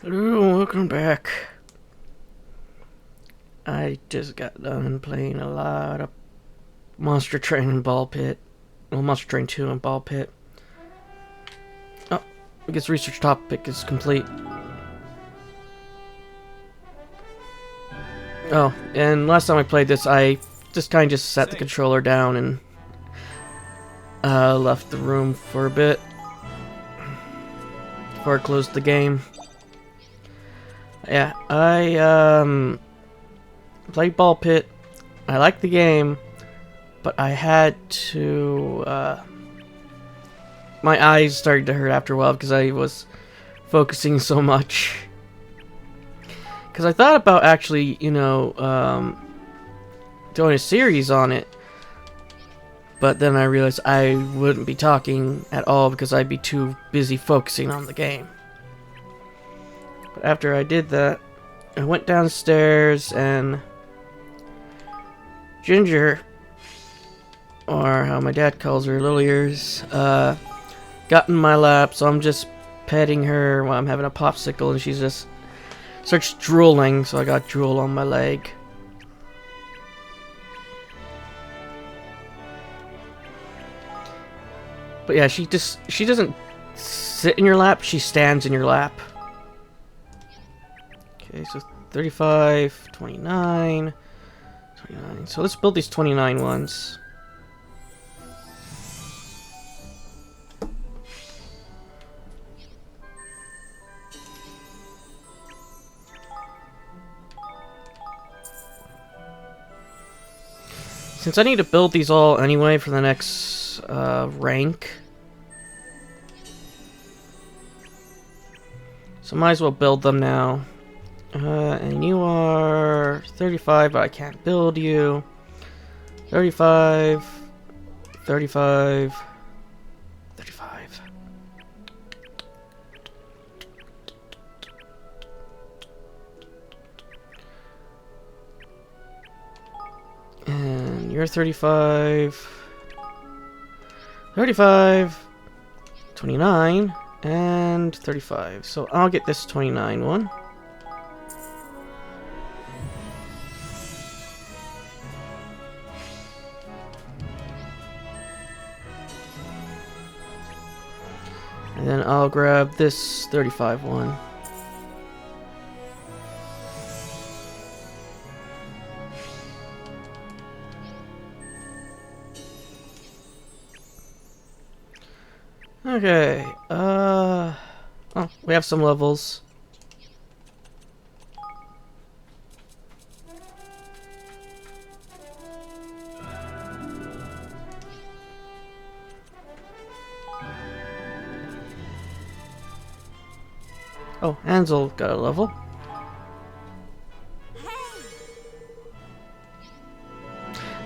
Hello, welcome back. I just got done playing a lot of Monster Train and Ball Pit. Well, Monster Train 2 and Ball Pit. Oh, I guess research topic is complete. Oh, and last time I played this, I just kind of just set the controller down and left the room for a bit before I closed the game. Yeah, I played Ball Pit. I liked the game, but I had to. My eyes started to hurt after a while because I was focusing so much. Because I thought about actually, doing a series on it, but then I realized I wouldn't be talking at all because I'd be too busy focusing on the game. But after I did that, I went downstairs and Ginger, or how my dad calls her, Little Ears, got in my lap, so I'm just petting her while I'm having a popsicle, and she's just starts drooling, so I got drool on my leg. But yeah, she doesn't sit in your lap, she stands in your lap. Okay, so 35, 29, 29. So let's build these 29 ones. Since I need to build these all anyway for the next rank, so might as well build them now. And you are 35, but I can't build you. 35, 35, 35. And you're 35, 35, 29, and 35. So I'll get this 29 one. And then I'll grab this 35 one. Okay, oh, we have some levels. Oh, Ansel got a level.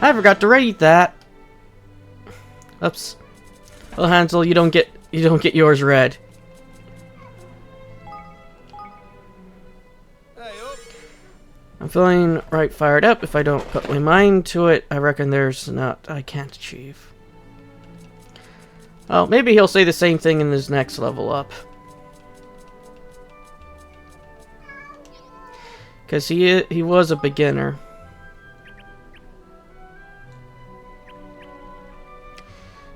I forgot to rate that. Oops. Well, Hansel, you don't get yours read. I'm feeling right fired up. If I don't put my mind to it, I reckon there's not I can't achieve. Oh, maybe he'll say the same thing in his next level up. Because he was a beginner.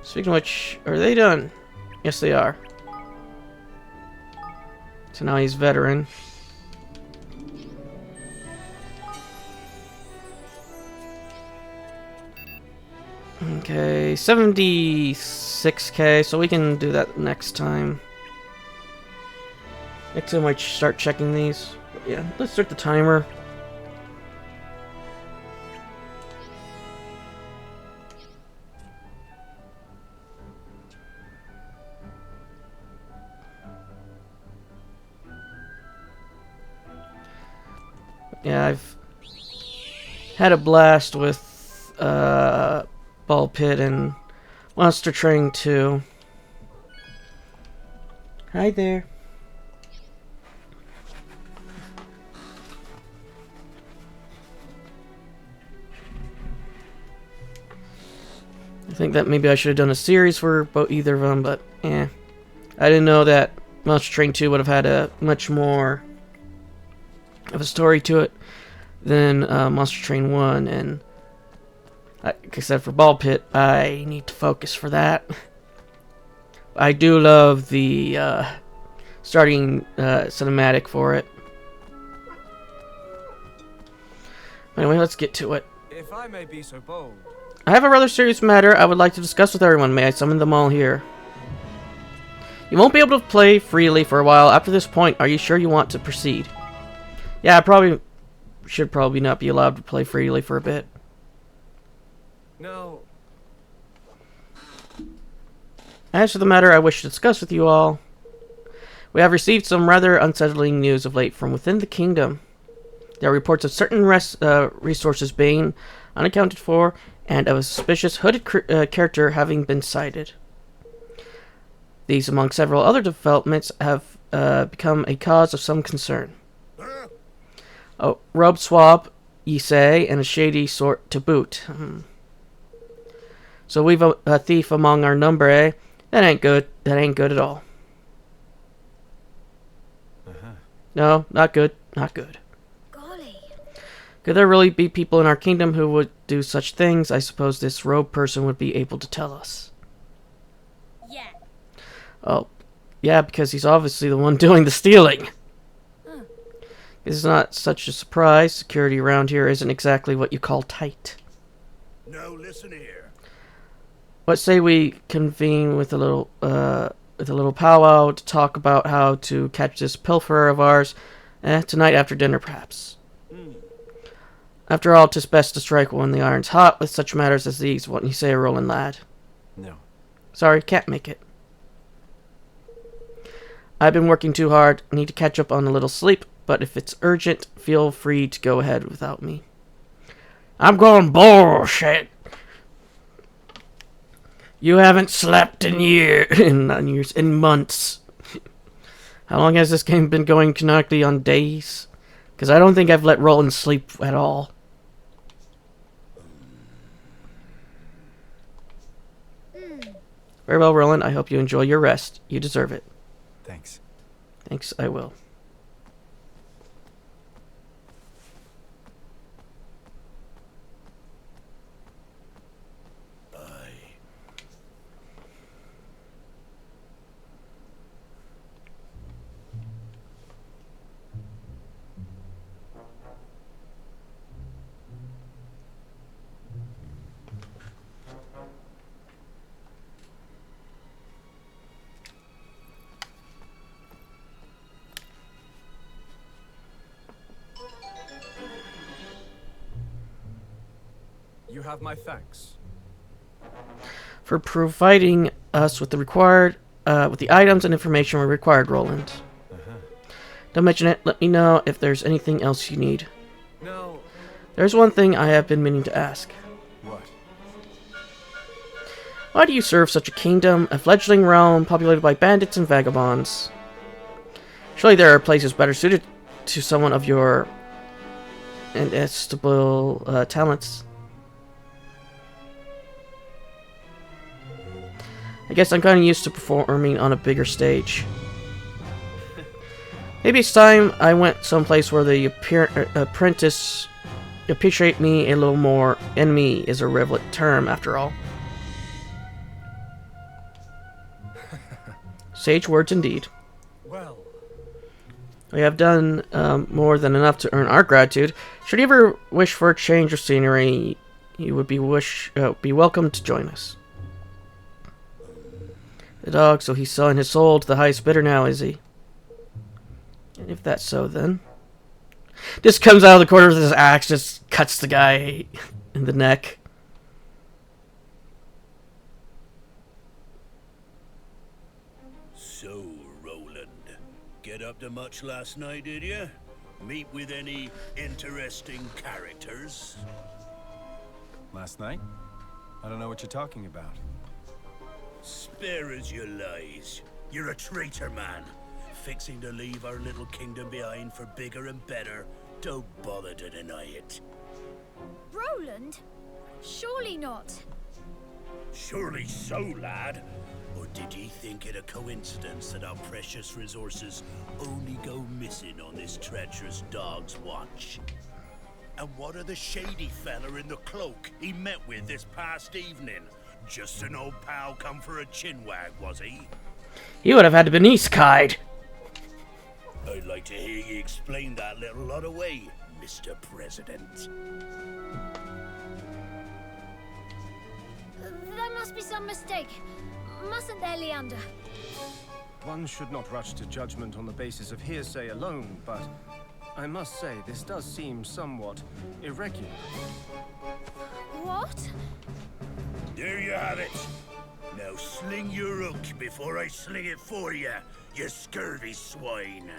Speaking of which, are they done? Yes, they are. So now he's veteran. Okay, 76k, so we can do that next time. Next time I might start checking these. But yeah, let's start the timer. Yeah, I've had a blast with Ball Pit and Monster Train 2. Hi there. I think that maybe I should have done a series for either of them, but I didn't know that Monster Train 2 would have had a much more of a story to it than Monster Train 1, and except for Ball Pit, I need to focus for that. I do love the starting cinematic for it. Anyway, let's get to it. If I may be so bold. I have a rather serious matter I would like to discuss with everyone. May I summon them all here? You won't be able to play freely for a while. After this point, are you sure you want to proceed? Yeah, I should probably not be allowed to play freely for a bit. No. As for the matter I wish to discuss with you all, we have received some rather unsettling news of late from within the kingdom. There are reports of certain resources being unaccounted for, and of a suspicious hooded character having been sighted. These, among several other developments, have become a cause of some concern. A robe swap, ye say, and a shady sort to boot. So we've a thief among our number, eh? That ain't good. That ain't good at all. No, not good. Not good. Golly. Could there really be people in our kingdom who would do such things? I suppose this robe person would be able to tell us. Yeah. Oh, yeah, because he's obviously the one doing the stealing. It's not such a surprise. Security around here isn't exactly what you call tight. No, listen here. What say we convene with a little powwow to talk about how to catch this pilferer of ours tonight after dinner, perhaps. After all, 'tis best to strike when the iron's hot with such matters as these. What do you say, Roland lad? No. Sorry, can't make it. I've been working too hard. Need to catch up on a little sleep, but if it's urgent, feel free to go ahead without me. I'm going bullshit. You haven't slept in in months. How long has this game been going canonically on days? Because I don't think I've let Roland sleep at all. Very well, Roland. I hope you enjoy your rest. You deserve it. Thanks. Thanks, I will. You have my thanks. For providing us with the items and information we required, Roland. Don't mention it. Let me know if there's anything else you need. No. There's one thing I have been meaning to ask. What? Why do you serve such a kingdom, a fledgling realm populated by bandits and vagabonds? Surely there are places better suited to someone of your inestimable talents. I guess I'm kind of used to performing on a bigger stage. Maybe it's time I went someplace where the apprentice appreciate me a little more. Enemy is a relevant term, after all. Sage words indeed. Well. We have done more than enough to earn our gratitude. Should you ever wish for a change of scenery, you would be welcome to join us. The dog, so he's selling his soul to the highest bidder now, is he? And if that's so, then... Just comes out of the corner with his axe, just cuts the guy in the neck. So, Roland, get up to much last night, did you? Meet with any interesting characters? Last night? I don't know what you're talking about. Spare us your lies. You're a traitor, man. Fixing to leave our little kingdom behind for bigger and better. Don't bother to deny it. Roland? Surely not. Surely so, lad. Or did ye think it a coincidence that our precious resources only go missing on this treacherous dog's watch? And what of the shady fella in the cloak he met with this past evening? Just an old pal come for a chinwag, was he? He would have had to be Iskide. I'd like to hear ye explain that little lot away, Mr. President. There must be some mistake. Mustn't there, Leander? One should not rush to judgment on the basis of hearsay alone, but I must say this does seem somewhat irregular. What? There you have it. Now sling your hook before I sling it for you, you scurvy swine.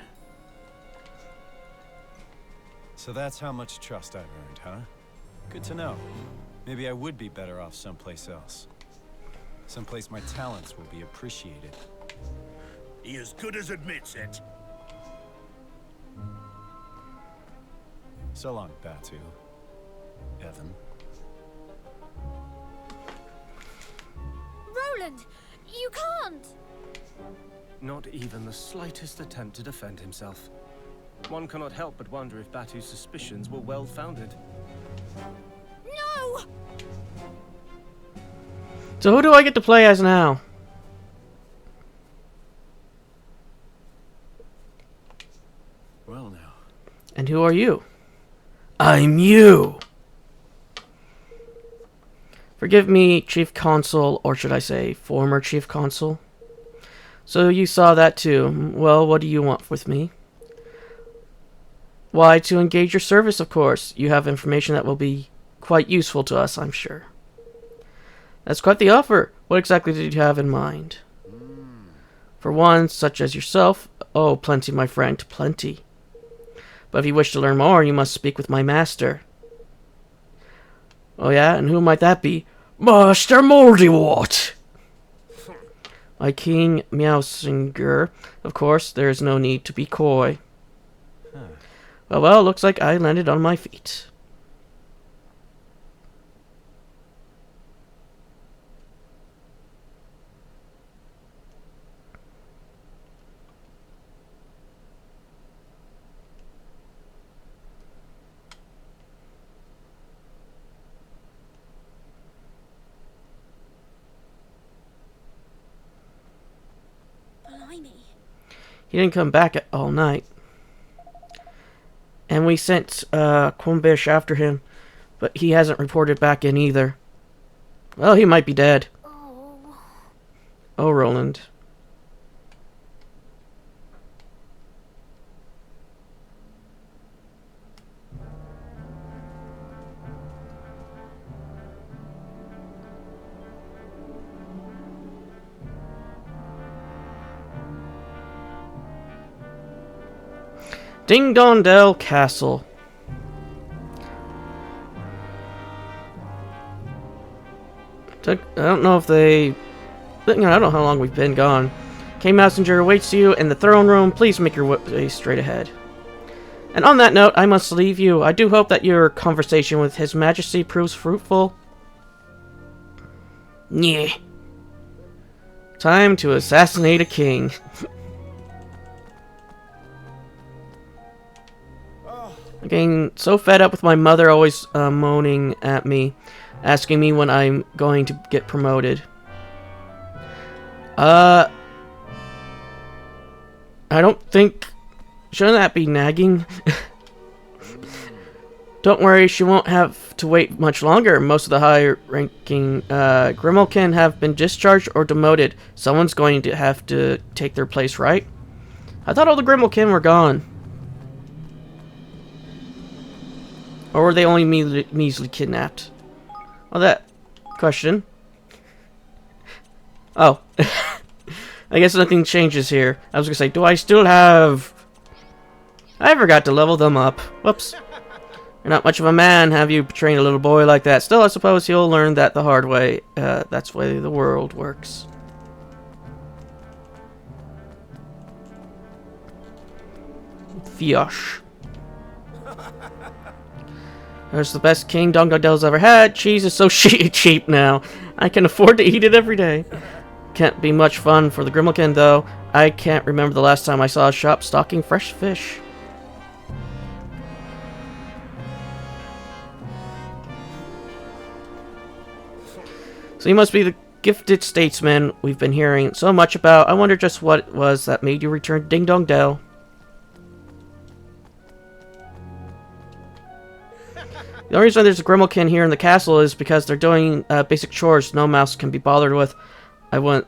So that's how much trust I've earned, huh? Good to know. Maybe I would be better off someplace else. Someplace my talents will be appreciated. He as good as admits it. So long, Batu. Evan. Roland, you can't! Not even the slightest attempt to defend himself. One cannot help but wonder if Batu's suspicions were well-founded. No! So who do I get to play as now? Well now. And who are you? I'm you! Forgive me, Chief Consul, or should I say, former Chief Consul. So you saw that too. Well, what do you want with me? Why, to engage your service, of course. You have information that will be quite useful to us, I'm sure. That's quite the offer. What exactly did you have in mind? For one, such as yourself, oh, plenty, my friend, plenty. But if you wish to learn more, you must speak with my master. Oh yeah, and who might that be? Master Moldywort! My King Meowsinger. Of course, there is no need to be coy. Well, looks like I landed on my feet. Blimey. He didn't come back all night. And we sent Quimbish after him, but he hasn't reported back in either. Well, he might be dead. Oh. Oh, Roland. Ding Dong Dell Castle. I don't know if they... I don't know how long we've been gone. King Messenger awaits you in the throne room. Please make your way straight ahead. And on that note, I must leave you. I do hope that your conversation with His Majesty proves fruitful. Yeah. Time to assassinate a king. I'm getting so fed up with my mother always moaning at me, asking me when I'm going to get promoted. I don't think... Shouldn't that be nagging? Don't worry, she won't have to wait much longer. Most of the high-ranking Grimalkin have been discharged or demoted. Someone's going to have to take their place, right? I thought all the Grimalkin were gone. Or were they only measly kidnapped? Oh, that question. Oh. I guess nothing changes here. I was gonna say, do I still have... I forgot to level them up. Whoops. You're not much of a man, have you, betraying a little boy like that? Still, I suppose he'll learn that the hard way. That's the way the world works. Fiosh. There's the best king Dong Dong Dell's ever had. Cheese is so cheap now. I can afford to eat it every day. can't be much fun for the Grimalkin, though. I can't remember the last time I saw a shop stocking fresh fish. So you must be the gifted statesman we've been hearing so much about. I wonder just what it was that made you return to Ding Dong Dell. The only reason there's a Grimalkin here in the castle is because they're doing basic chores no mouse can be bothered with. I wouldn't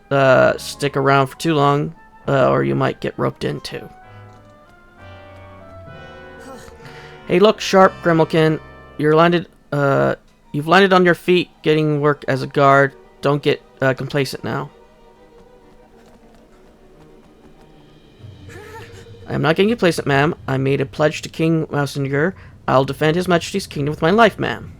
stick around for too long, or you might get roped in too. Hey, look, sharp Grimalkin, you've landed on your feet, getting work as a guard. Don't get complacent now. I am not getting complacent, ma'am. I made a pledge to King Mousinger. I'll defend His Majesty's kingdom with my life, ma'am.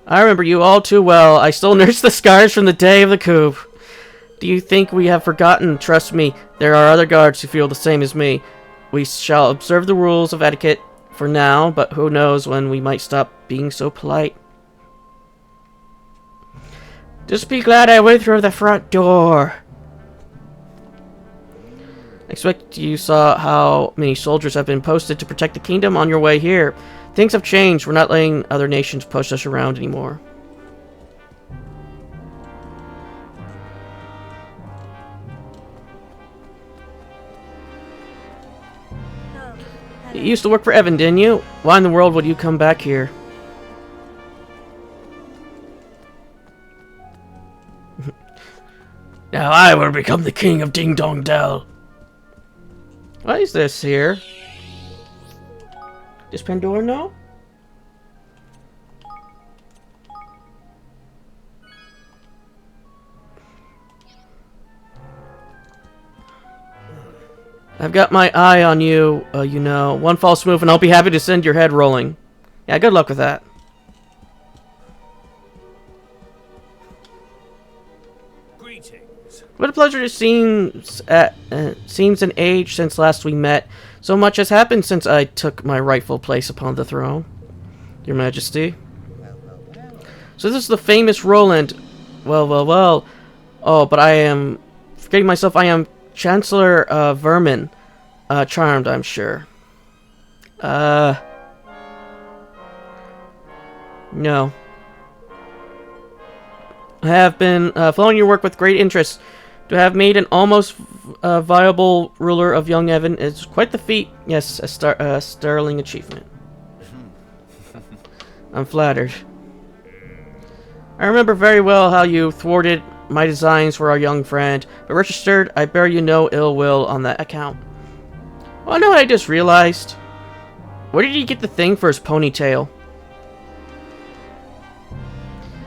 I remember you all too well. I still nurse the scars from the day of the coup. Do you think we have forgotten? Trust me, there are other guards who feel the same as me. We shall observe the rules of etiquette for now, but who knows when we might stop being so polite. Just be glad I went through the front door. I expect you saw how many soldiers have been posted to protect the kingdom on your way here. Things have changed. We're not letting other nations push us around anymore. You used to work for Evan, didn't you? Why in the world would you come back here? Now I will become the king of Ding Dong Dell. What is this here? Does Pandora know? I've got my eye on you, you know. One false move and I'll be happy to send your head rolling. Yeah, good luck with that. What a pleasure it seems an age since last we met. So much has happened since I took my rightful place upon the throne, Your Majesty. So this is the famous Roland. Well. Oh, but I am forgetting myself. I am Chancellor Vermin. Charmed, I'm sure. No. I have been following your work with great interest. To have made an almost viable ruler of young Evan is quite the feat. Yes, a sterling achievement. I'm flattered. I remember very well how you thwarted my designs for our young friend, but registered, I bear you no ill will on that account. Well, I know what I just realized. Where did he get the thing for his ponytail?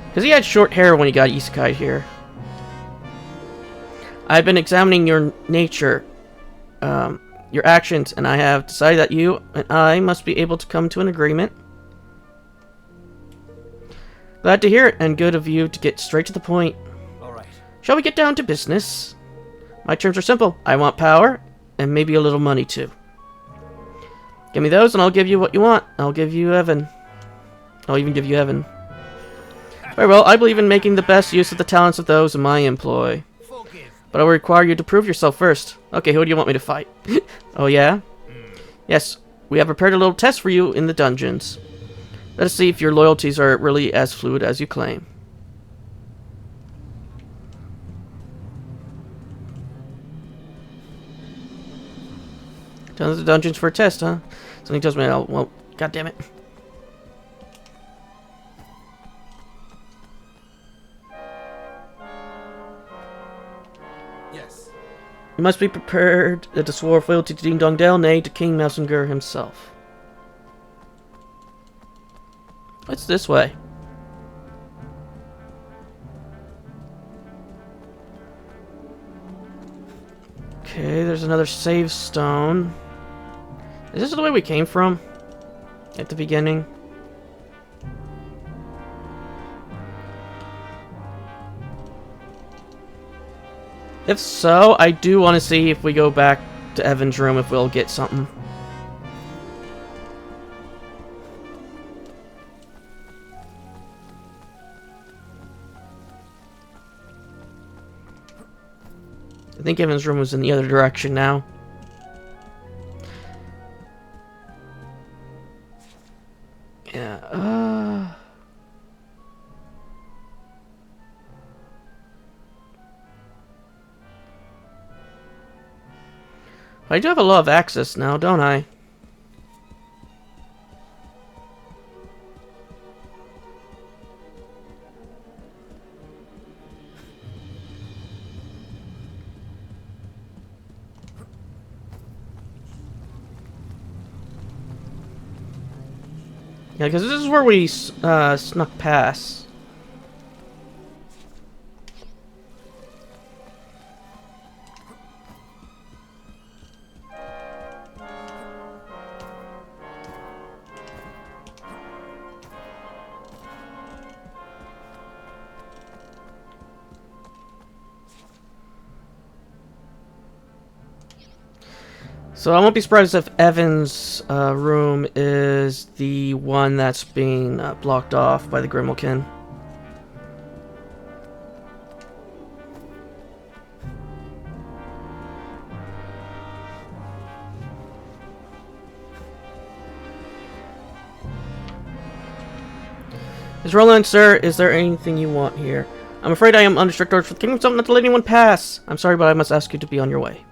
Because he had short hair when he got isekai'd here. I've been examining your nature, your actions, and I have decided that you and I must be able to come to an agreement. Glad to hear it, and good of you to get straight to the point. All right. Shall we get down to business? My terms are simple. I want power, and maybe a little money too. Give me those, and I'll give you what you want. I'll give you Evan. I'll even give you Evan. Very well, I believe in making the best use of the talents of those in my employ. But I will require you to prove yourself first. Okay, who do you want me to fight? Oh, yeah? Yes, we have prepared a little test for you in the dungeons. Let us see if your loyalties are really as fluid as you claim. Down to the dungeons for a test, huh? Something tells me I'll... Well, god damn it. You must be prepared to swear fealty to Ding Dong Dell, nay, to King Mousinger himself. What's this way? Okay, there's another save stone. Is this the way we came from? At the beginning? If so, I do want to see if we go back to Evan's room if we'll get something. I think Evan's room was in the other direction now. Yeah, I do have a lot of access now, don't I? Yeah, because this is where we snuck past. So I won't be surprised if Evan's room is the one that's being blocked off by the Grimalkin. Is Roland, sir, is there anything you want here? I'm afraid I am under strict orders for the kingdom, so not to let anyone pass. I'm sorry, but I must ask you to be on your way.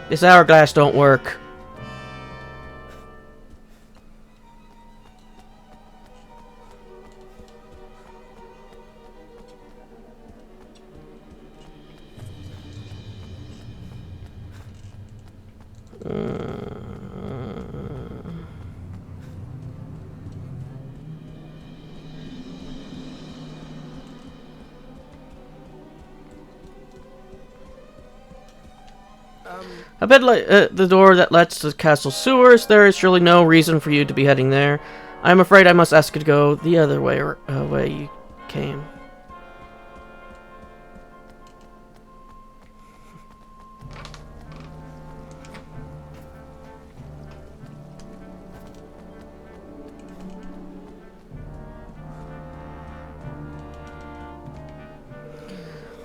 This hourglass don't work. I bet the door that lets to the castle sewers, there is surely no reason for you to be heading there. I'm afraid I must ask you to go the other way, way you came.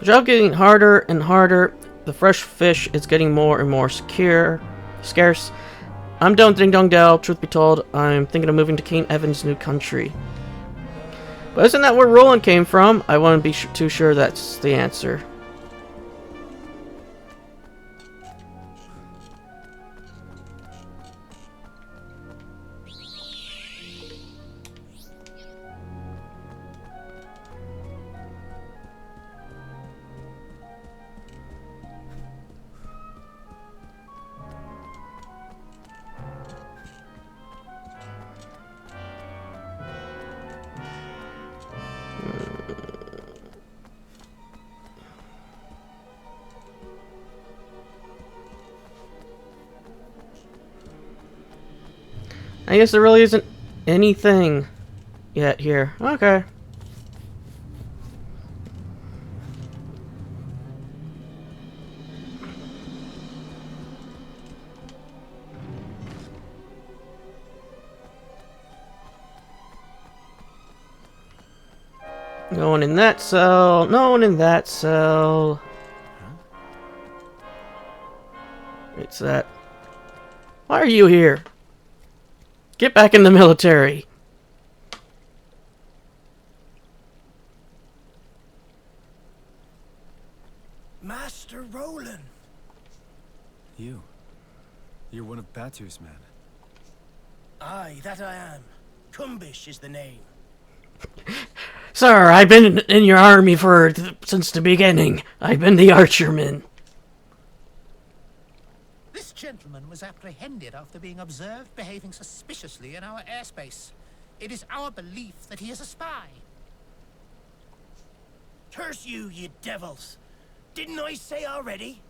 The job getting harder and harder. The fresh fish is getting more and more scarce. I'm done Ding Dong Dell. Truth be told, I'm thinking of moving to King Evan's new country. But isn't that where Roland came from? I wouldn't be too sure that's the answer. I guess there really isn't anything yet here. Okay. No one in that cell. No one in that cell. It's that. Why are you here? Get back in the military. Master Roland. You're one of Batu's men. Aye, that I am. Kumbish is the name. Sir, I've been in your army since the beginning. I've been the archerman. This gentleman was apprehended after being observed behaving suspiciously in our airspace. It is our belief that he is a spy. Curse you, you devils! Didn't I say already?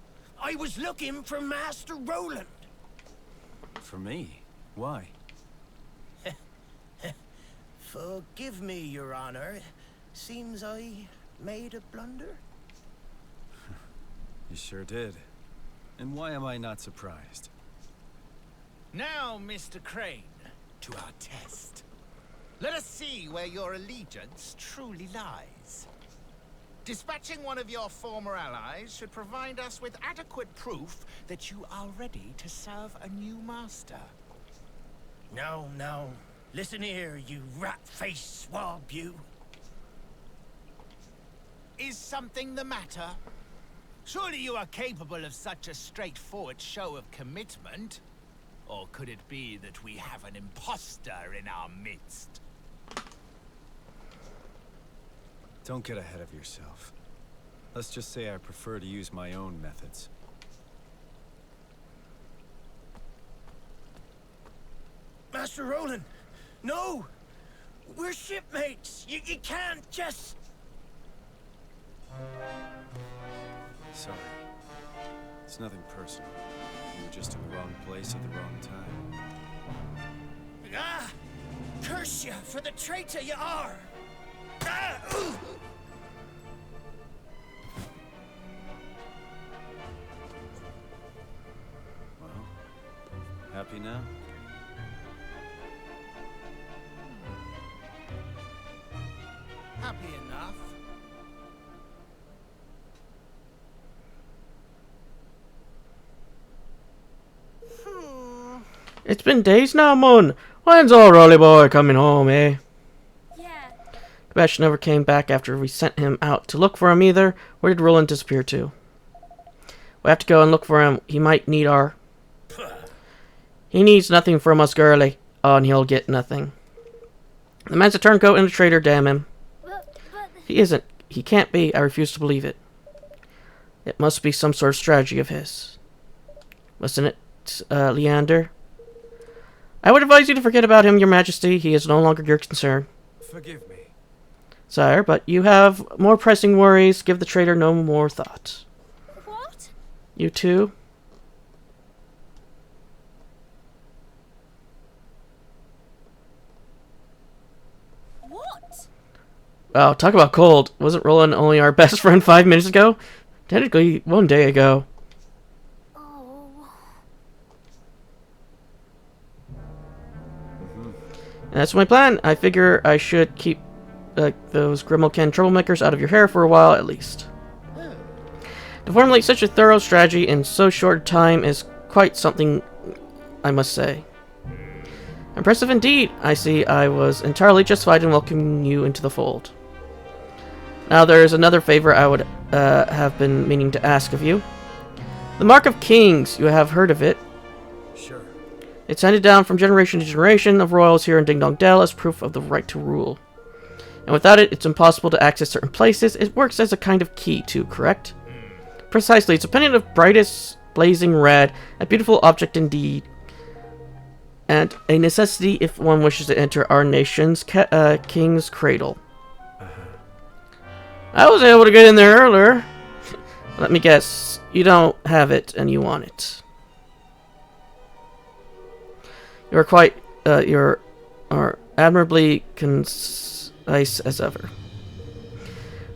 I was looking for Master Roland. For me? Why? Forgive me, Your Honor. Seems I made a blunder. You sure did. And why am I not surprised? Now, Mr. Crane, to our test. Let us see where your allegiance truly lies. Dispatching one of your former allies should provide us with adequate proof that you are ready to serve a new master. No, no. Listen here, you rat-faced swab, you. Is something the matter? Surely you are capable of such a straightforward show of commitment? Or could it be that we have an imposter in our midst? Don't get ahead of yourself. Let's just say I prefer to use my own methods. Master Roland, no! We're shipmates! You can't just... Sorry. It's nothing personal. You were just in the wrong place at the wrong time. Ah! Curse you for the traitor you are! Ah! Ooh! Well, happy now? Happy enough. It's been days now, Mun. When's old Rolly boy coming home, eh? Yeah. Gabash never came back after we sent him out to look for him either. Where did Roland disappear to? We have to go and look for him. He might need our... He needs nothing from us, girlie. Oh, and he'll get nothing. The man's a turncoat and a traitor, damn him. But He isn't. He can't be. I refuse to believe it. It must be some sort of strategy of his. Wasn't it, Leander? I would advise you to forget about him, your majesty. He is no longer your concern. Forgive me. Sire, but you have more pressing worries. Give the traitor no more thought. what? You too? What? Wow, talk about cold. Wasn't Roland only our best friend 5 minutes ago? Technically, 1 day ago. Oh. And that's my plan. I figure I should keep those Grimalkin troublemakers out of your hair for a while at least. To formulate such a thorough strategy in so short a time is quite something, I must say. Impressive indeed. I see I was entirely justified in welcoming you into the fold. Now there is another favor I would have been meaning to ask of you. The Mark of Kings, you have heard of it. Sure. It's handed down from generation to generation of royals here in Ding Dong Dell as proof of the right to rule. And without it, it's impossible to access certain places. It works as a kind of key too, correct? Precisely. It's a pendant of brightest blazing red, a beautiful object indeed, and a necessity if one wishes to enter our nation's king's cradle. I was able to get in there earlier. Let me guess, you don't have it and you want it. You're quite, you're admirably concise as ever.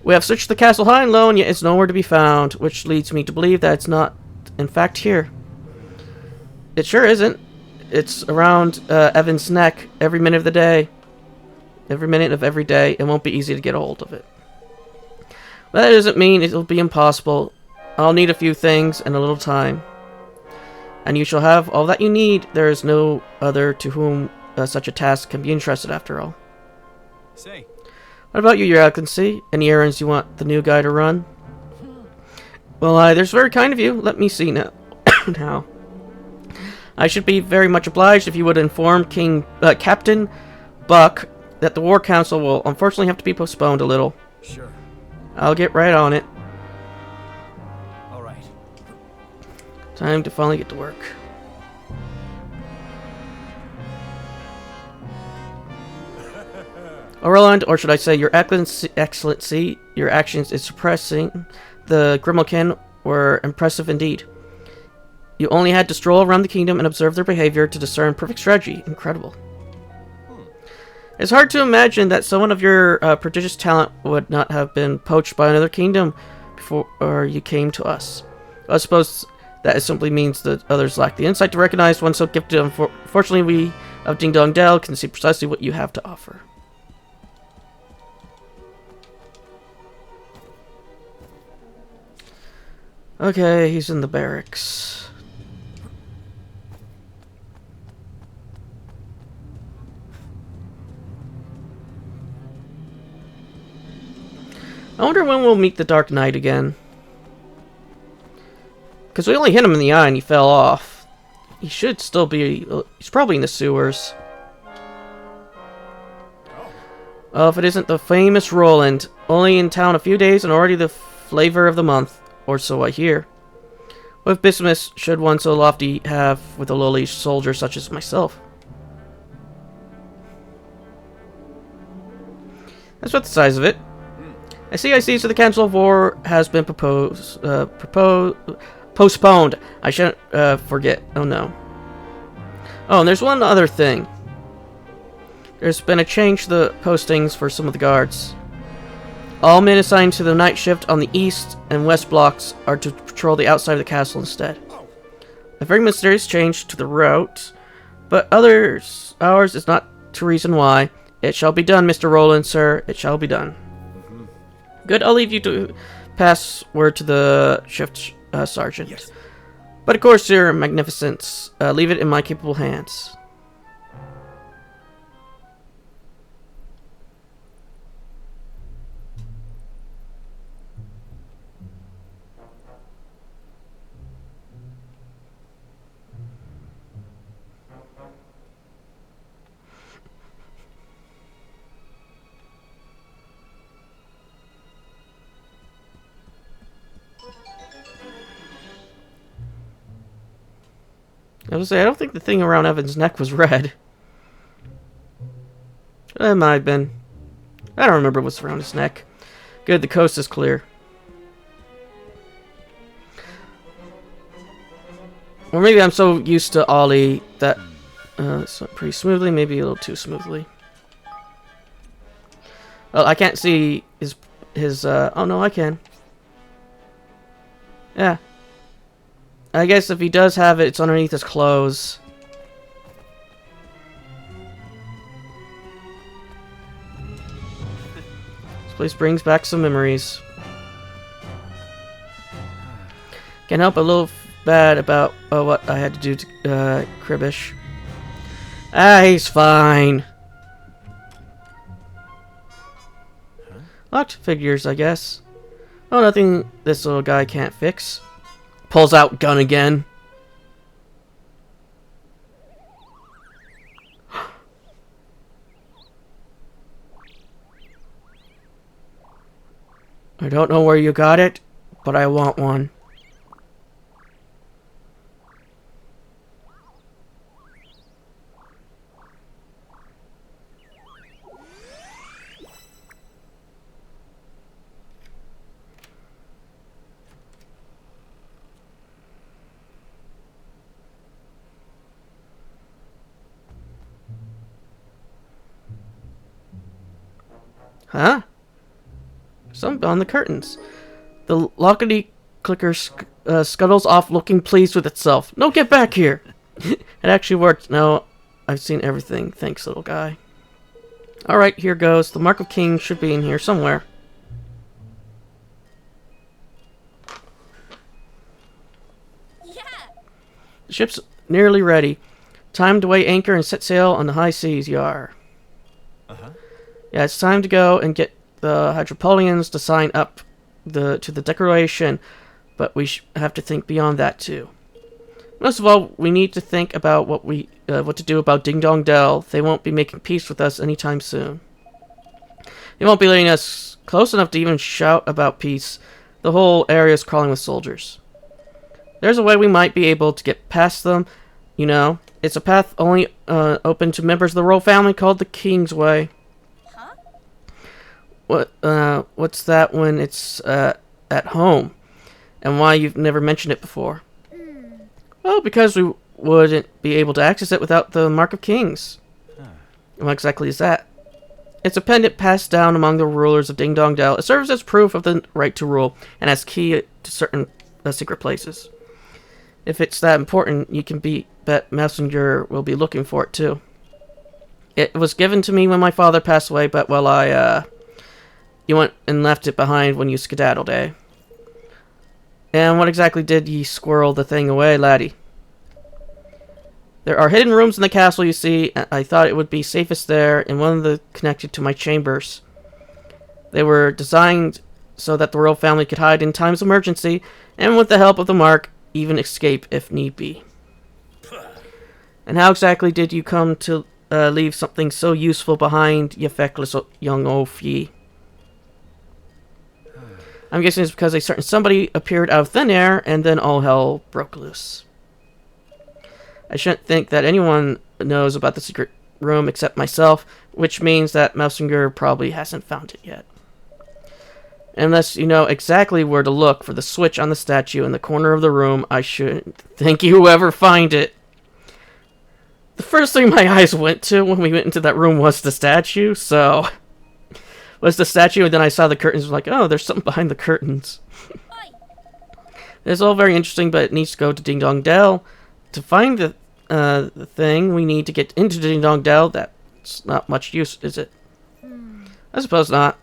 We have searched the castle high and low, and yet it's nowhere to be found, which leads me to believe that it's not, in fact, here. It sure isn't. It's around Evan's neck every minute of the day. Every minute of every day. It won't be easy to get a hold of it. But that doesn't mean it'll be impossible. I'll need a few things and a little time. And you shall have all that you need. There is no other to whom such a task can be entrusted after all. Say, What about you, your excellency? Any errands you want the new guy to run? Well, that's very kind of you. Let me see now. Now. I should be very much obliged if you would inform Captain Buck that the War Council will unfortunately have to be postponed a little. sure. I'll get right on it. All right. Time to finally get to work. Roland, or should I say your excellency, your actions in suppressing the Grimalkin were impressive indeed. You only had to stroll around the kingdom and observe their behavior to discern perfect strategy. Incredible. It's hard to imagine that someone of your prodigious talent would not have been poached by another kingdom before you came to us. I suppose that simply means that others lack the insight to recognize one so gifted. Unfortunately, we of Ding Dong Dell can see precisely what you have to offer. Okay, he's in the barracks. I wonder when we'll meet the Dark Knight again. Because we only hit him in the eye and he fell off. He should still be... He's probably in the sewers. Oh, if it isn't the famous Roland. Only in town a few days and already the flavor of the month. Or so I hear. What business should one so lofty have with a lowly soldier such as myself? That's about the size of it. I see, so the Council of War has been postponed. I shouldn't forget. Oh no. Oh, and there's one other thing. There's been a change to the postings for some of the guards. All men assigned to the night shift on the east and west blocks are to patrol the outside of the castle instead. A very mysterious change to the route, but ours is not to reason why. It shall be done, Mr. Roland, sir. It shall be done. Good, I'll leave you to pass word to the shift sergeant. Yes. But of course, your magnificence, leave it in my capable hands. I was say I don't think the thing around Evan's neck was red. It might have been. I don't remember what's around his neck. Good, the coast is clear. Or maybe I'm so used to Ollie that it's pretty smoothly, maybe a little too smoothly. Well, I can't see his oh no, I can. Yeah. I guess if he does have it, it's underneath his clothes. This place brings back some memories. Can't help a little bad about what I had to do to Kribish. Ah, he's fine. Locked figures, I guess. Oh, nothing this little guy can't fix. Pulls out gun again. I don't know where you got it, but I want one. Huh? Something on the curtains. The lockety clicker scuttles off looking pleased with itself. No, get back here! It actually worked. No, I've seen everything. Thanks, little guy. Alright, here goes. The Mark of King should be in here somewhere. Yeah. The ship's nearly ready. Time to weigh anchor and set sail on the high seas, yar. Yeah, it's time to go and get the Hydropolians to sign up to the declaration, but we have to think beyond that too. Most of all, we need to think about what to do about Ding Dong Dell. They won't be making peace with us anytime soon. They won't be letting us close enough to even shout about peace. The whole area is crawling with soldiers. There's a way we might be able to get past them. You know, it's a path only open to members of the royal family called the King's Way. What's that when it's at home? And why you've never mentioned it before? Well, because we wouldn't be able to access it without the Mark of Kings. What exactly is that? It's a pendant passed down among the rulers of Ding Dong Dell. It serves as proof of the right to rule and as key to certain secret places. If it's that important, you can bet Messenger will be looking for it too. It was given to me when my father passed away, but you went and left it behind when you skedaddled, eh? And what exactly did ye squirrel the thing away, laddie? There are hidden rooms in the castle, you see. I thought it would be safest there, in one of the connected to my chambers. They were designed so that the royal family could hide in times of emergency, and with the help of the mark, even escape if need be. And how exactly did you come to leave something so useful behind, ye feckless young oaf ye? I'm guessing it's because a certain somebody appeared out of thin air, and then all hell broke loose. I shouldn't think that anyone knows about the secret room except myself, which means that Messenger probably hasn't found it yet. Unless you know exactly where to look for the switch on the statue in the corner of the room, I shouldn't think you will ever find it. The first thing my eyes went to when we went into that room was the statue, so... was the statue, and then I saw the curtains, like, oh, there's something behind the curtains. It's all very interesting, but it needs to go to Ding Dong Dell. To find the thing, we need to get into Ding Dong Dell. That's not much use, is it? I suppose not.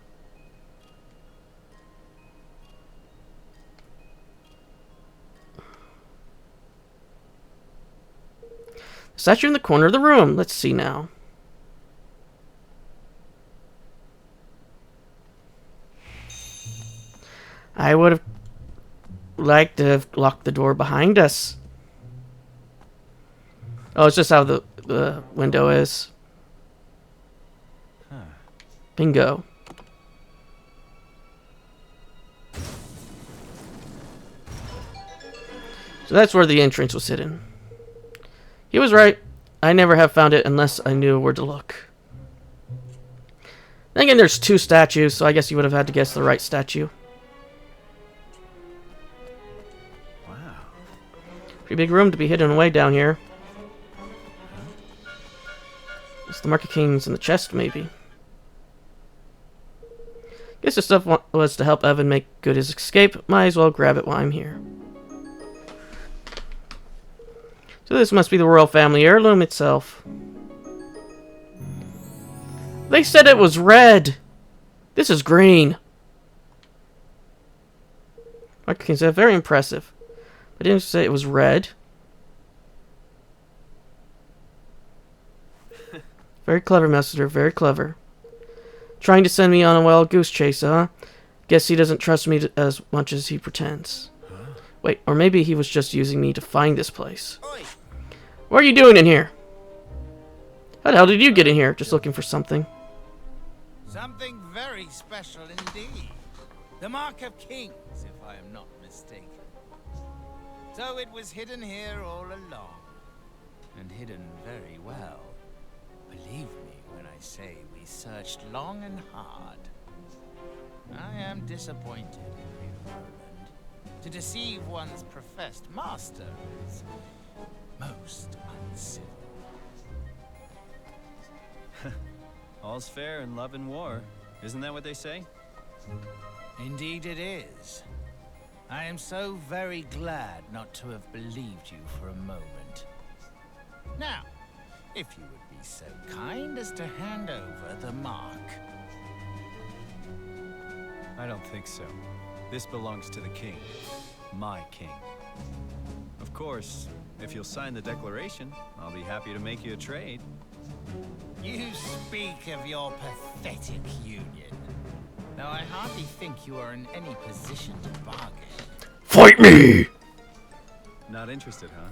Statue in the corner of the room. Let's see now. I would have liked to have locked the door behind us. Oh, it's just how the window is. Bingo. So that's where the entrance was hidden. He was right. I never have found it unless I knew where to look. Then again, there's two statues, so I guess you would have had to guess the right statue. Wow. Pretty big room to be hidden away down here. It's the Market Kings in the chest, maybe. Guess the stuff was to help Evan make good his escape. Might as well grab it while I'm here. So this must be the royal family heirloom itself. They said it was red. This is green. Market Kings are very impressive. I didn't say it was red. Very clever, Messenger. Very clever. Trying to send me on a wild goose chase, huh? Guess he doesn't trust me as much as he pretends. Wait, or maybe he was just using me to find this place. What are you doing in here? How the hell did you get in here? Just looking for something. Something very special indeed. The Mark of Kings, if I am not mistaken. So it was hidden here all along. And hidden very well. Believe me when I say we searched long and hard. I am disappointed in you, Roland. To deceive one's professed master is most uncivil. All's fair in love and war. Isn't that what they say? Indeed it is. I am so very glad not to have believed you for a moment. Now, if you would be so kind as to hand over the mark. I don't think so. This belongs to the king. My king. Of course, if you'll sign the declaration, I'll be happy to make you a trade. You speak of your pathetic union. Though I hardly think you are in any position to bargain. Fight me! Not interested, huh?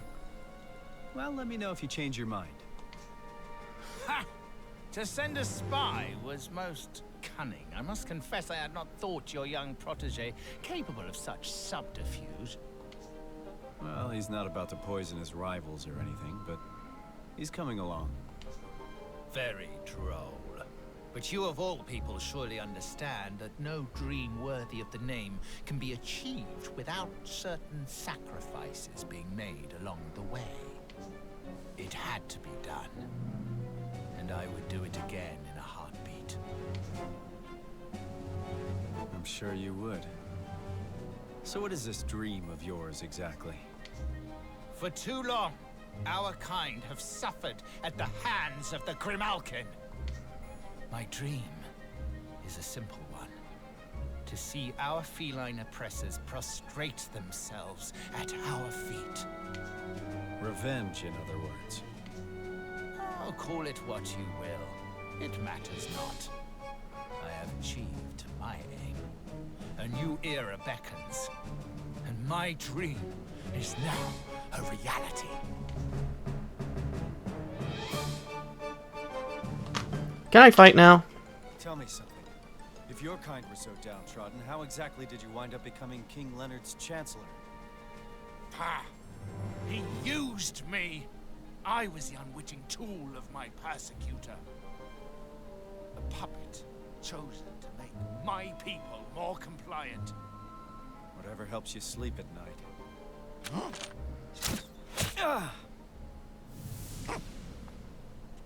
Well, let me know if you change your mind. Ha! To send a spy was most cunning. I must confess I had not thought your young protege capable of such subterfuge. Well, he's not about to poison his rivals or anything, but he's coming along. Very droll. But you of all people surely understand that no dream worthy of the name can be achieved without certain sacrifices being made along the way. It had to be done. And I would do it again in a heartbeat. sure you would. So what is this dream of yours exactly? For too long, our kind have suffered at the hands of the Grimalkin. My dream is a simple one. To see our feline oppressors prostrate themselves at our feet. Revenge, in other words. Oh, call it what you will. It matters not. I have achieved my aim. A new era beckons. And my dream is now a reality. Can I fight now? Tell me something. If your kind were so downtrodden, how exactly did you wind up becoming King Leonard's Chancellor? Ha! He used me! I was the unwitting tool of my persecutor. A puppet chosen to make my people more compliant. Whatever helps you sleep at night.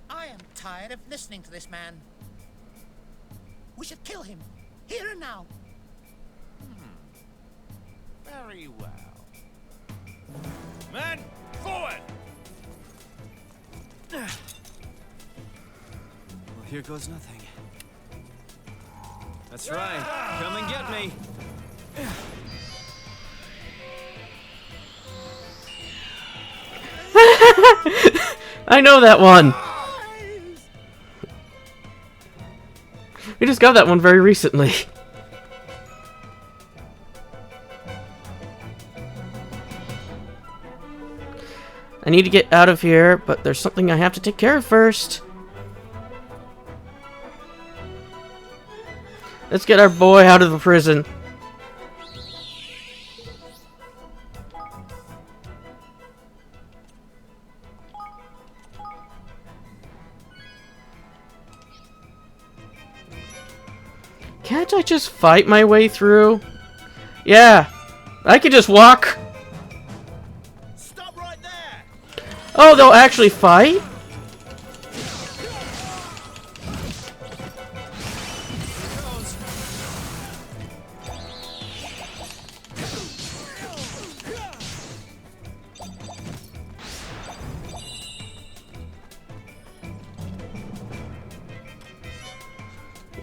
I am tired of listening to this man. We should kill him, here and now. Very well. Men, forward! Well, here goes nothing. That's right. Come and get me. I know that one. We just got that one very recently. I need to get out of here, but there's something I have to take care of first. Let's get our boy out of the prison. Can't I just fight my way through? Yeah, I can just walk. Stop right there! Oh, they'll actually fight?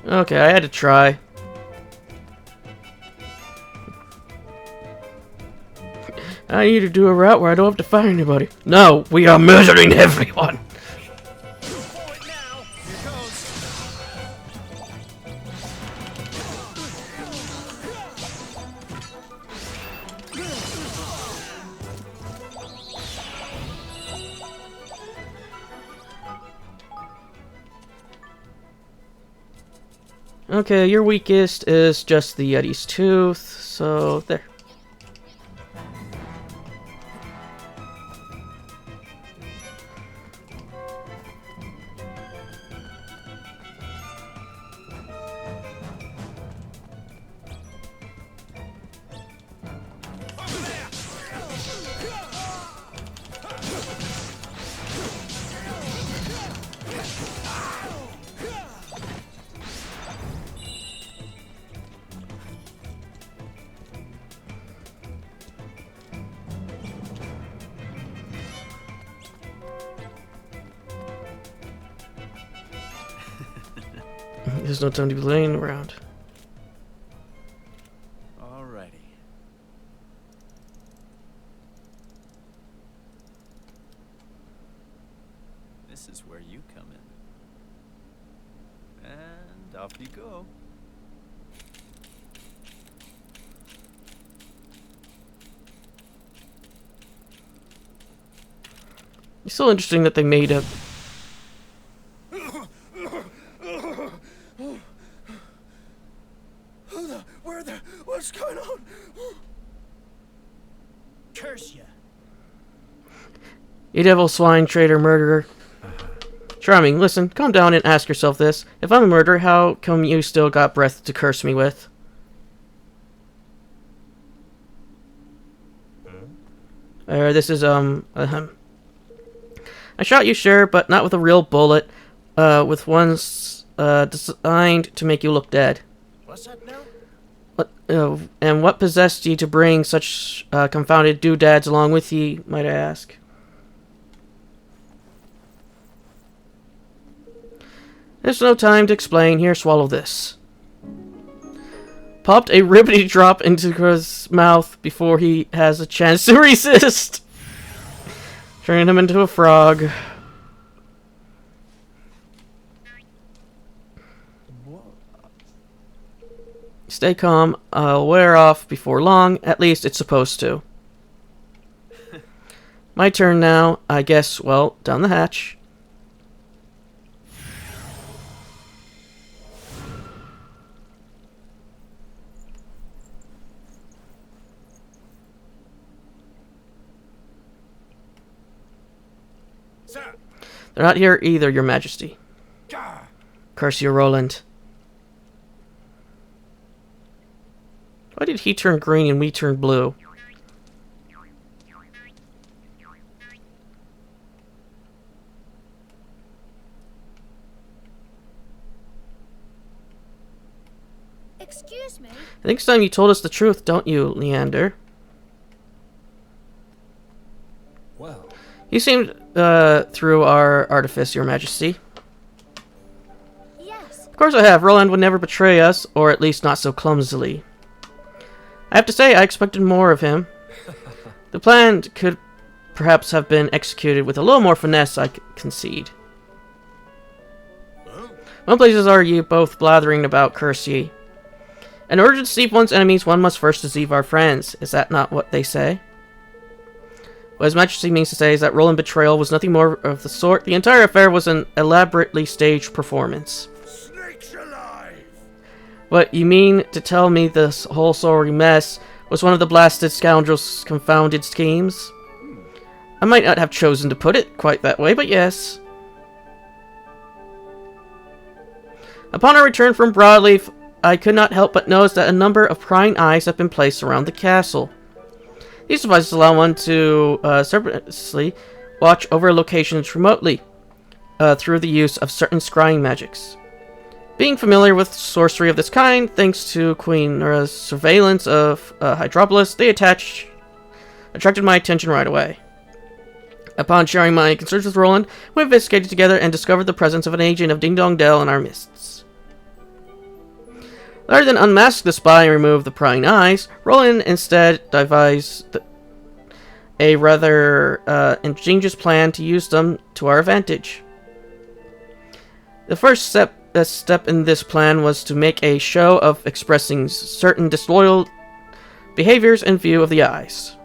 Okay, I had to try. I need to do a route where I don't have to fight anybody. No, we are murdering everyone. Forward now! Here goes! Okay, your weakest is just the Yeti's tooth, so there. There's no time to be laying around. Alrighty. This is where you come in. And off you go. It's so interesting that they made a... What's going on? Curse ya! You devil, swine, traitor, murderer. Charming, listen, calm down and ask yourself this. If I'm a murderer, how come you still got breath to curse me with? This is, I shot you, sure, but not with a real bullet. With one, designed to make you look dead. What's that now? And what possessed ye to bring such confounded doodads along with ye, might I ask? There's no time to explain. Here, swallow this. Popped a ribbity drop into his mouth before he has a chance to resist. Turning him into a frog. Stay calm. I'll wear off before long. At least it's supposed to. My turn now. I guess, well, down the hatch. Sir! They're not here either, Your Majesty. Gah! Curse you, Roland. Why did he turn green and we turn blue? Excuse me? I think it's time you told us the truth, don't you, Leander? Well, You seemed through our artifice, Your Majesty. Yes. Of course I have. Roland would never betray us, or at least not so clumsily. I have to say, I expected more of him. The plan could perhaps have been executed with a little more finesse, I concede. What places are ye both blathering about, curse ye? In order to deceive one's enemies, one must first deceive our friends. Is that not what they say? What His Majesty means to say is that Roland's betrayal was nothing more of the sort. The entire affair was an elaborately staged performance. Snakes alive! What, you mean to tell me this whole sorry mess was one of the blasted scoundrel's confounded schemes? I might not have chosen to put it quite that way, but yes. Upon our return from Broadleaf, I could not help but notice that a number of prying eyes have been placed around the castle. These devices allow one to surreptitiously watch over locations remotely through the use of certain scrying magics. Being familiar with sorcery of this kind, thanks to Queen Nura's surveillance of Hydropolis, they attracted my attention right away. Upon sharing my concerns with Roland, we investigated together and discovered the presence of an agent of Ding Dong Dell in our midst. Rather than unmask the spy and remove the prying eyes, Roland instead devised a rather ingenious plan to use them to our advantage. The first step in this plan was to make a show of expressing certain disloyal behaviors in view of the eyes.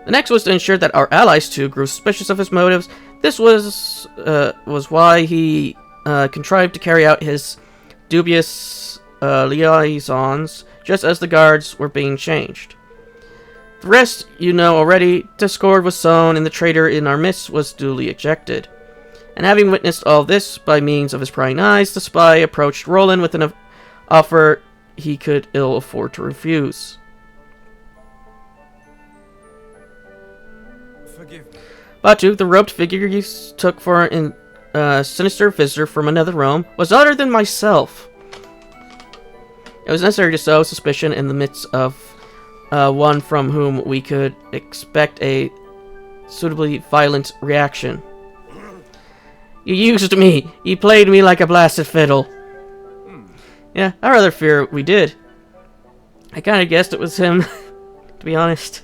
The next was to ensure that our allies too grew suspicious of his motives. This was why he contrived to carry out his dubious liaisons just as the guards were being changed. The rest you know already. Discord was sown and the traitor in our midst was duly ejected. And having witnessed all this by means of his prying eyes, the spy approached Roland with an offer he could ill afford to refuse. forgive me. Batu, the robed figure you took for a sinister visitor from another realm, was other than myself. It was necessary to sow suspicion in the midst of one from whom we could expect a suitably violent reaction. You used me. You played me like a blasted fiddle. Yeah, I rather fear we did. I kind of guessed it was him, to be honest.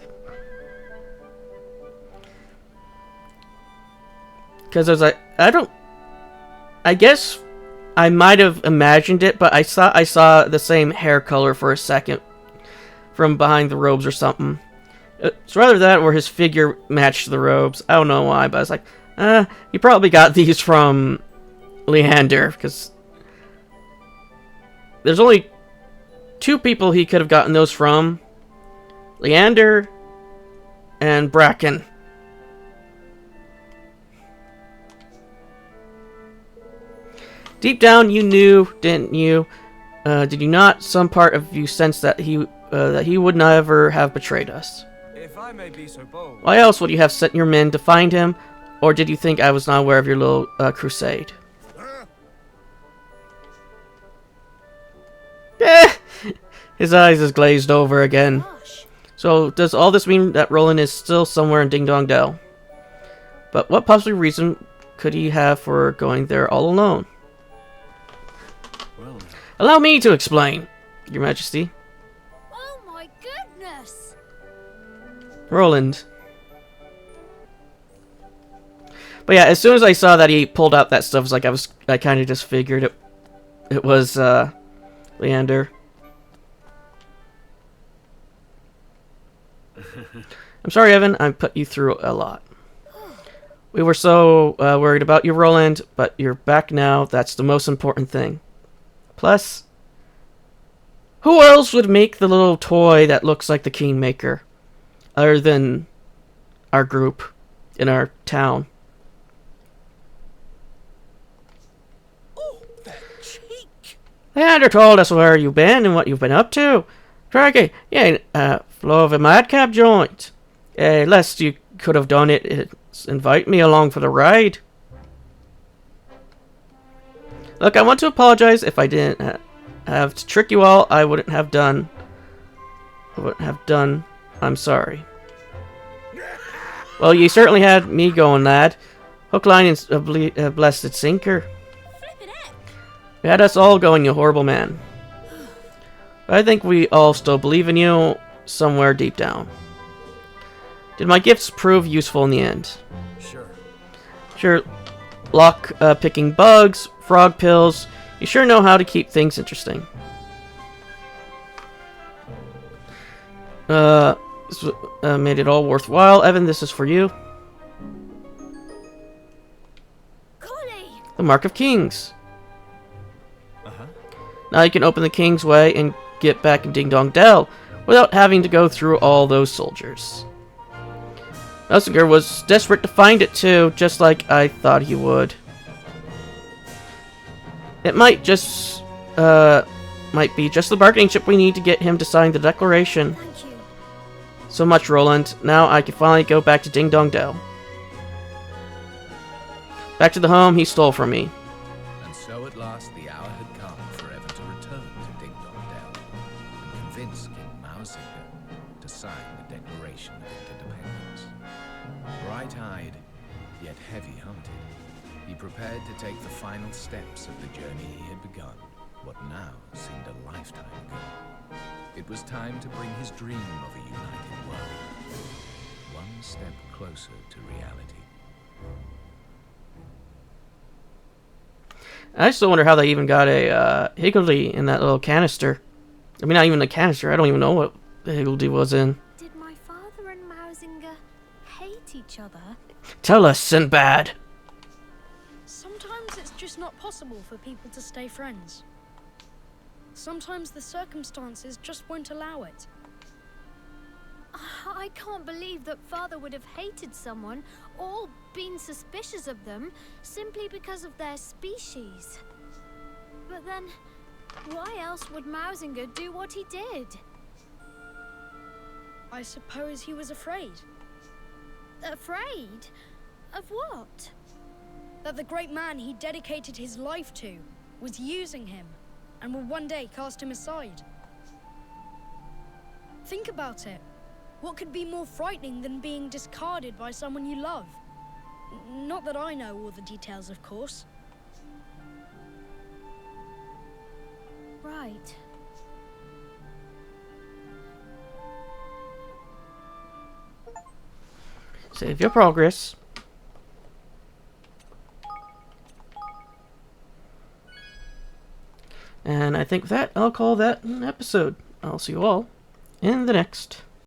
Because I was like, I guess I might have imagined it, but I saw the same hair color for a second from behind the robes or something. It's rather that or his figure matched the robes. I don't know why, but I was like, he probably got these from Leander, because there's only two people he could have gotten those from. Leander and Bracken. Deep down, you knew, didn't you? Did you not? Some part of you sensed that he would never have betrayed us. If I may be so bold. Why else would you have sent your men to find him? Or did you think I was not aware of your little crusade? Eh! His eyes is glazed over again. Gosh. So, does all this mean that Roland is still somewhere in Ding Dong Dell? But what possible reason could he have for going there all alone? Well, Allow me to explain, Your Majesty. Oh my goodness! Roland. But yeah, as soon as I saw that he pulled out that stuff, it was like I kind of just figured it was Leander. I'm sorry, Evan. I put you through a lot. We were so worried about you, Roland, but you're back now. That's the most important thing. Plus, who else would make the little toy that looks like the Kingmaker, other than our group in our town? Oh, that cheek! Leander told us where you've been and what you've been up to. Crikey, you ain't flow of a madcap joint. Lest you could have done it, invite me along for the ride. Look, I want to apologize if I didn't have to trick you all. I wouldn't have done. I'm sorry. Well, you certainly had me going, lad. Hook, line, and a blessed sinker. Flippin' heck! You had us all going, you horrible man. But I think we all still believe in you somewhere deep down. Did my gifts prove useful in the end? sure. Sure, lock picking bugs, frog pills. You sure know how to keep things interesting. This made it all worthwhile. Evan, this is for you. Golly! The Mark of Kings. Uh-huh. Now you can open the King's Way and get back in Ding Dong Dell without having to go through all those soldiers. Melsinger was desperate to find it too, just like I thought he would. It might be just the bargaining chip we need to get him to sign the declaration. Thank you. So much, Roland. Now I can finally go back to Ding Dong Dell. Back to the home he stole from me. And so at last the hour had come for Evan to return to Ding Dong Dell and convince King Mausinger to sign the Declaration of Interdependence. Bright-eyed, yet heavy-hearted, he prepared to take the final steps of the journey he had begun, what now seemed a lifetime ago. It was time to bring his dream of a united world one step closer to reality. I still wonder how they even got a Higgledy in that little canister. I mean, not even a canister. I don't even know what the Higgledy was in. Did my father and Mausinger hate each other? Tell us, Sinbad. Sometimes it's just not possible for people to stay friends. Sometimes the circumstances just won't allow it. I can't believe that father would have hated someone or been suspicious of them simply because of their species. But then, why else would Mausinger do what he did? I suppose he was afraid Afraid? Of what? that the great man he dedicated his life to was using him and will one day cast him aside. Think about it. What could be more frightening than being discarded by someone you love? Not that I know all the details, of course. Right. Save your progress. And I think with that, I'll call that an episode. I'll see you all in the next.